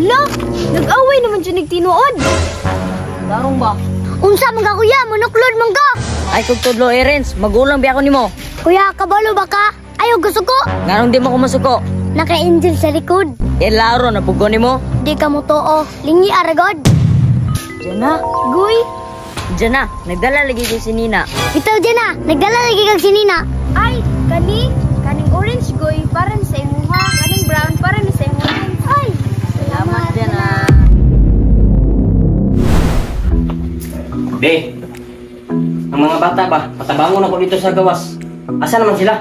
Hala, nag-away naman dyan nagtinuod. Darong ba? Unsa man ka kuya, manuklod man ka. Ay kung tudlo Erens, magulang biya ko nimo. Kuya, kabalo ba ka? Ayaw gusto ko. Nganong di mo kumasuko? Naka-angel sa likod. Laro na pugo nimo. Di ka mo too. Lingi aragod. Diyan na. Guy. Diyan na, nagdala lagi ko si Nina. Bitaw dyan na, nagdala lagi kag sinina. Ay, kaning orange guy para sa imuha. Kaning brown para sa imuha. Ay, Salamat dyan na. Be, ang mga bata ba, patabangon ako dito sa gawas. Asa naman sila?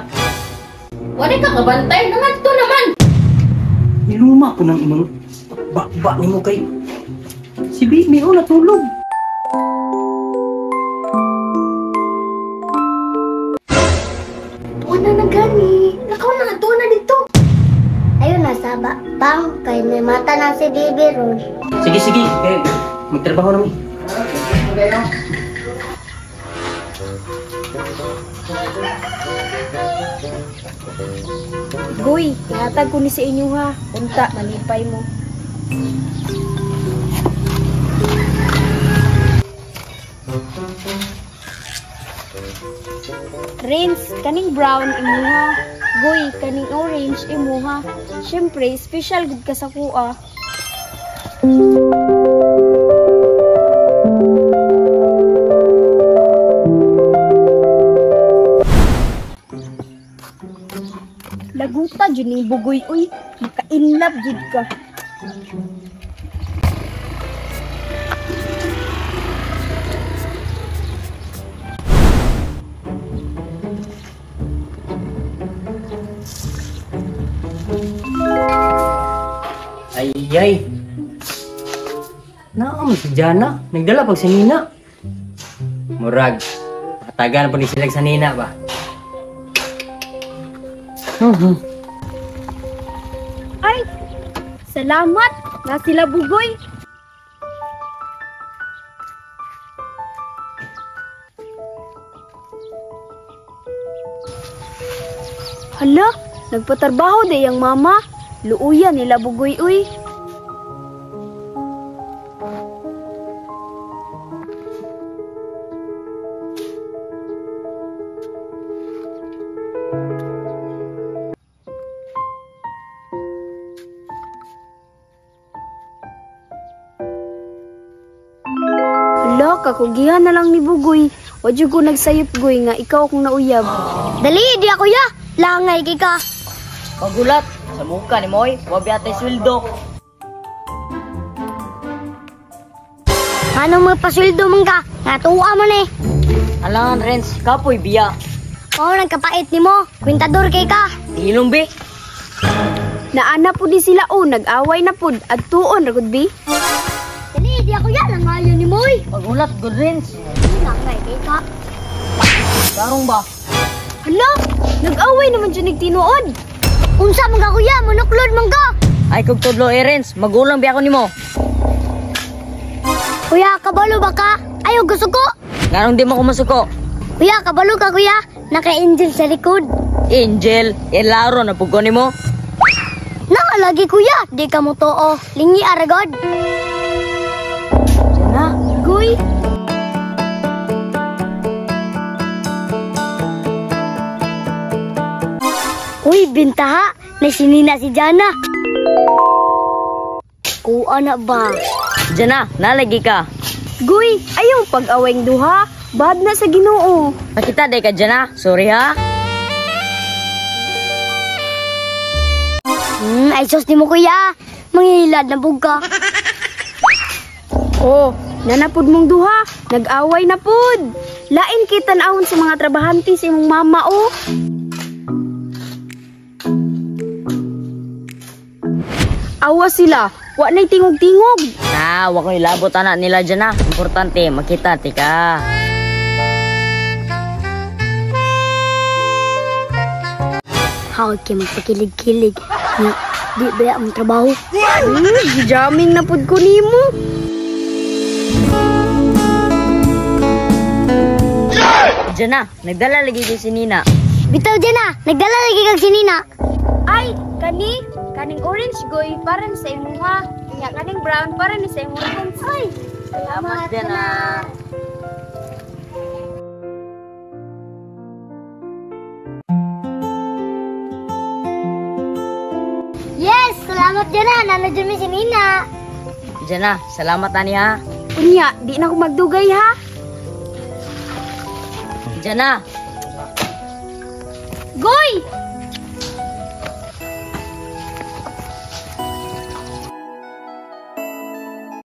Wala ka kabantay, nangadto naman. Niluma ko ng imong bakba ni mo kay si Bibi o natulog. wala na gani. Nakaw na nga na dito. Ayun na, saba. Pang, kay may mata na si Bibi Ron. Sige, magtrabaho namin. Guy, ihatag ko ni sa inyo ha. Punta, malipay mo. Rins, kaning brown imuha. Guy, kaning orange imuha. Siyempre, special good ka sa kuha. Laguta dyan yung bugoy, uy. Maka-inlove jud ka. Ay. Naam si Jana, nagdala pag sa Nina. Murag, matagal po ni sila sa Nina ba? Ay, salamat. Na sila bugoy. Hala, nagpatrabaho de yang mama. Luuyan nila bugoy, uy. Hala, kakugihan na lang ni bugoy. Wadyo ko nagsayop, goy, nga ikaw akong nauyab. Dali, di ako ya. Langay kay ka. Magulat, sa muka ni Moy, wabi atay sweldo. Anong magpasweldo man ka? Natuwa mo ni. Alangan Rens, kapoy biya. Oo, nagkapait ni mo. Kwintador kay ka. Ilong be. Naana po di sila o, nag-away na po. At tuon, ragod bi. Dali, di ako yan. Ang ayaw ni Moy. Magulat, good Rens. Langay kay ka. Darong ba? Hala, nag-away naman dyan nagtinuod. Unsa man ka kuya, manuklod man ka. Ay kung tudlo Erens, magulang biya ko nimo. Kuya, kabalo ba ka? Ayaw gusto ko. Nganong di mo kumasuko? Kuya, kabalo ka kuya. Naka-angel sa likod. Angel, laro na pugo nimo. Nakalagi kuya, di ka mo too. Lingi aragod. Diyan na. Guy. Uy, bintaha. Nasinina si Jana. Kuha na ba? Diyan na, nalagi ka. Guy, ayaw pag-aweng duha. Bad na sa Ginoo. Nakita day ka dyan na, sorry ha. Ay sus ni mo kuya. Manghilad na bugka. Oh, nanapod mong duha. Nag-away na pud. Lain kita naon sa mga trabahante sa imong mama oh. Awa sila. Wa na'y tingog-tingog. Wag ko ilabot anak nila dyan na. Importante, makita, tika. Hawag kayo magpakilig-kilig. Di ba ang trabaho? Jamming na pud ko nimo. Dyan na, nagdala lagi ko si Nina. Bitaw dyan na. Nagdala lagi kag sinina. Ay, kaning orange goy para sa imuha. Nya kaning brown para ni sa imong konsay. Salamat, Jana. Yes, salamat Jana. Nanadyan mi si Nina. Jana, salamat ani ha. Unya, di na ako magdugay ha. Jana, Goy!